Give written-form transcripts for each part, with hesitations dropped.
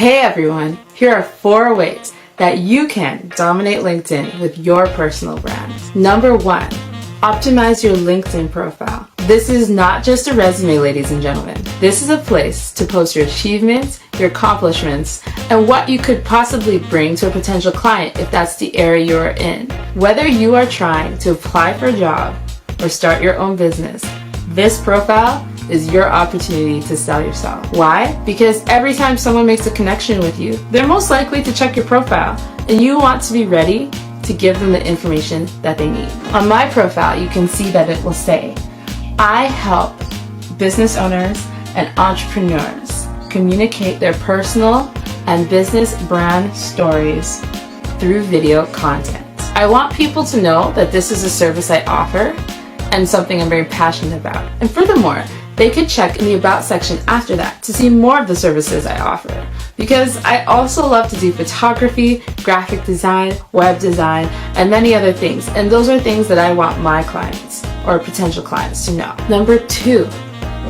Hey everyone, here are 4 ways that you can dominate LinkedIn with your personal brand. Number 1, optimize your LinkedIn profile. This is not just a resume, ladies and gentlemen. This is a place to post your achievements, your accomplishments, and what you could possibly bring to a potential client if that's the area you are in. Whether you are trying to apply for a job or start your own business, this profile is your opportunity to sell yourself. Why? Because every time someone makes a connection with you, they're most likely to check your profile, and you want to be ready to give them the information that they need. On my profile, you can see that it will say, I help business owners and entrepreneurs communicate their personal and business brand stories through video content. I want people to know that this is a service I offer and something I'm very passionate about. And furthermore, they could check in the About section after that to see more of the services I offer. Because I also love to do photography, graphic design, web design, and many other things. And those are things that I want my clients or potential clients to know. Number 2,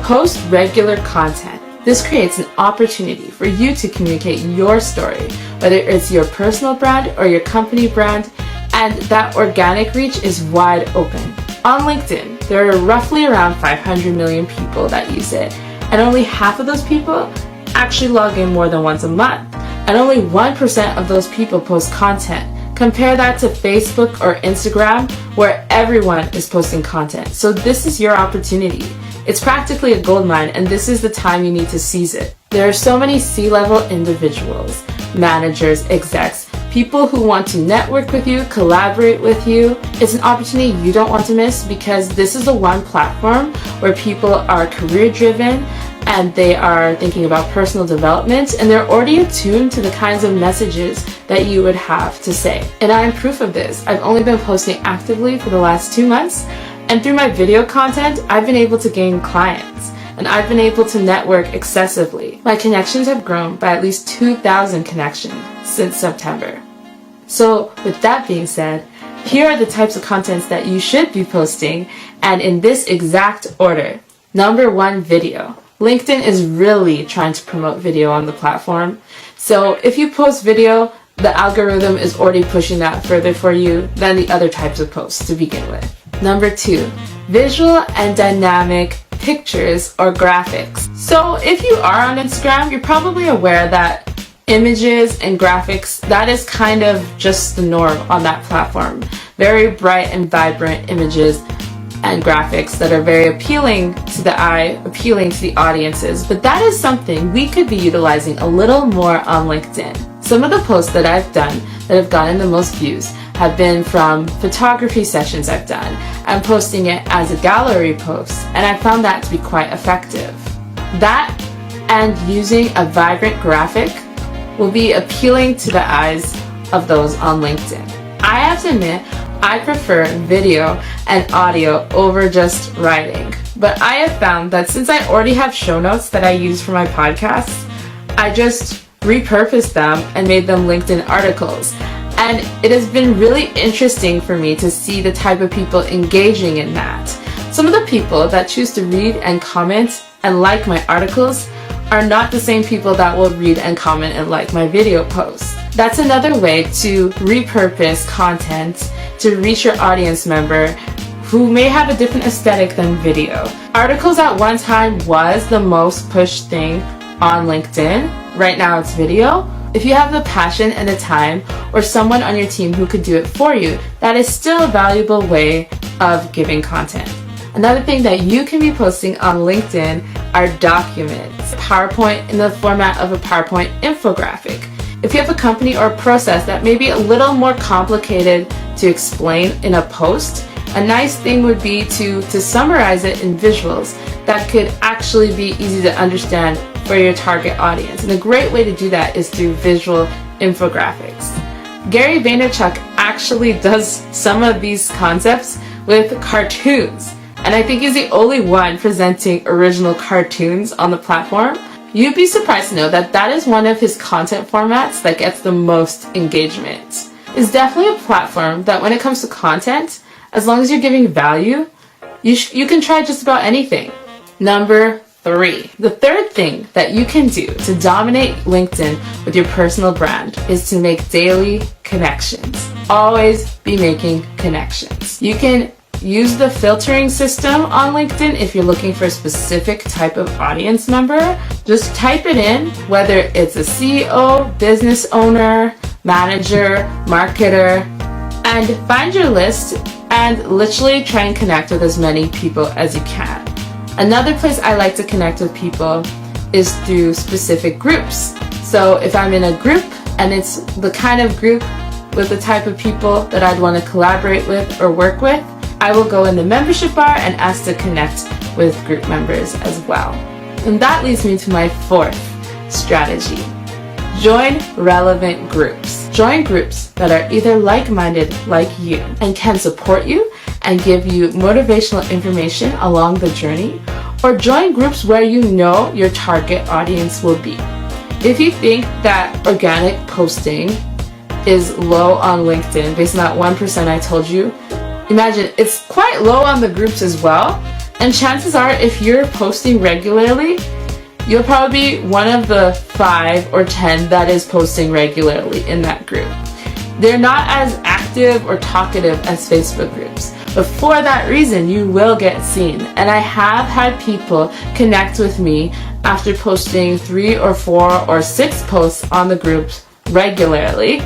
post regular content. This creates an opportunity for you to communicate your story, whether it's your personal brand or your company brand, and that organic reach is wide open. On LinkedIn, there are roughly around 500 million people that use it, and only half of those people actually log in more than once a month, and only 1% of those people post content. Compare that to Facebook or Instagram, where everyone is posting content. So this is your opportunity. It's practically a gold mine, and this is the time you need to seize it. There are so many C-level individuals, managers, execs, people who want to network with you, collaborate with you. It's an opportunity you don't want to miss, because this is the one platform where people are career-driven and they are thinking about personal development, and they're already attuned to the kinds of messages that you would have to say. And I am proof of this. I've only been posting actively for the last 2 months, and through my video content, I've been able to gain clients, and I've been able to network excessively. My connections have grown by at least 2,000 connections since September. So with that being said, here are the types of contents that you should be posting, and in this exact order. Number 1, video. LinkedIn is really trying to promote video on the platform. So if you post video, the algorithm is already pushing that further for you than the other types of posts to begin with. Number 2, visual and dynamic pictures or graphics. So if you are on Instagram, you're probably aware that images and graphics, that is kind of just the norm on that platform. Very bright and vibrant images and graphics that are very appealing to the eye, appealing to the audiences. But that is something we could be utilizing a little more on LinkedIn. Some of the posts that I've done that have gotten the most views have been from photography sessions I've done. I'm posting it as a gallery post, and I found that to be quite effective. That and using a vibrant graphic will be appealing to the eyes of those on LinkedIn. I have to admit, I prefer video and audio over just writing. But I have found that since I already have show notes that I use for my podcasts, I just repurposed them and made them LinkedIn articles. And it has been really interesting for me to see the type of people engaging in that. Some of the people that choose to read and comment and like my articles are not the same people that will read and comment and like my video posts. That's another way to repurpose content to reach your audience member who may have a different aesthetic than video. Articles at one time was the most pushed thing on LinkedIn. Right now it's video. If you have the passion and the time, or someone on your team who could do it for you, that is still a valuable way of giving content. Another thing that you can be posting on LinkedIn are documents. PowerPoint in the format of a PowerPoint infographic. If you have a company or a process that may be a little more complicated to explain in a post, a nice thing would be to summarize it in visuals that could actually be easy to understand for your target audience. And a great way to do that is through visual infographics. Gary Vaynerchuk actually does some of these concepts with cartoons, and I think he's the only one presenting original cartoons on the platform. You'd be surprised to know that that is one of his content formats that gets the most engagement. It's definitely a platform that when it comes to content, as long as you're giving value, you can try just about anything. Number 3. The third thing that you can do to dominate LinkedIn with your personal brand is to make daily connections. Always be making connections. You can use the filtering system on LinkedIn if you're looking for a specific type of audience member. Just type it in, whether it's a CEO, business owner, manager, marketer, and find your list and literally try and connect with as many people as you can. Another place I like to connect with people is through specific groups. So if I'm in a group and it's the kind of group with the type of people that I'd want to collaborate with or work with, I will go in the membership bar and ask to connect with group members as well. And that leads me to my 4th strategy. Join relevant groups. Join groups that are either like-minded like you and can support you and give you motivational information along the journey, or join groups where you know your target audience will be. If you think that organic posting is low on LinkedIn based on that 1% I told you, imagine it's quite low on the groups as well, and chances are if you're posting regularly, you'll probably be one of the 5 or 10 that is posting regularly in that group. They're not as active or talkative as Facebook groups, but for that reason, you will get seen. And I have had people connect with me after posting 3 or 4 or 6 posts on the groups regularly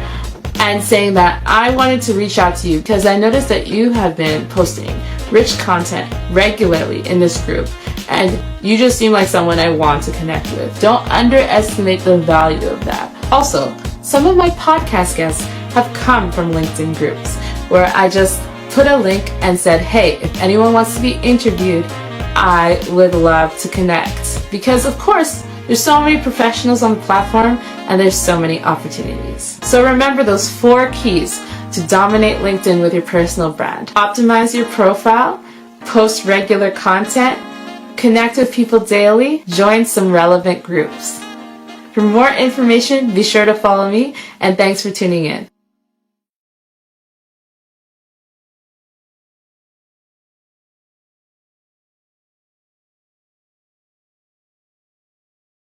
and saying that I wanted to reach out to you because I noticed that you have been posting rich content regularly in this group and you just seem like someone I want to connect with. Don't underestimate the value of that. Also, some of my podcast guests have come from LinkedIn groups where I just put a link and said, hey, if anyone wants to be interviewed, I would love to connect. Because of course, there's so many professionals on the platform and there's so many opportunities. So remember those 4 keys to dominate LinkedIn with your personal brand. Optimize your profile, post regular content, connect with people daily, join some relevant groups. For more information, be sure to follow me, and thanks for tuning in.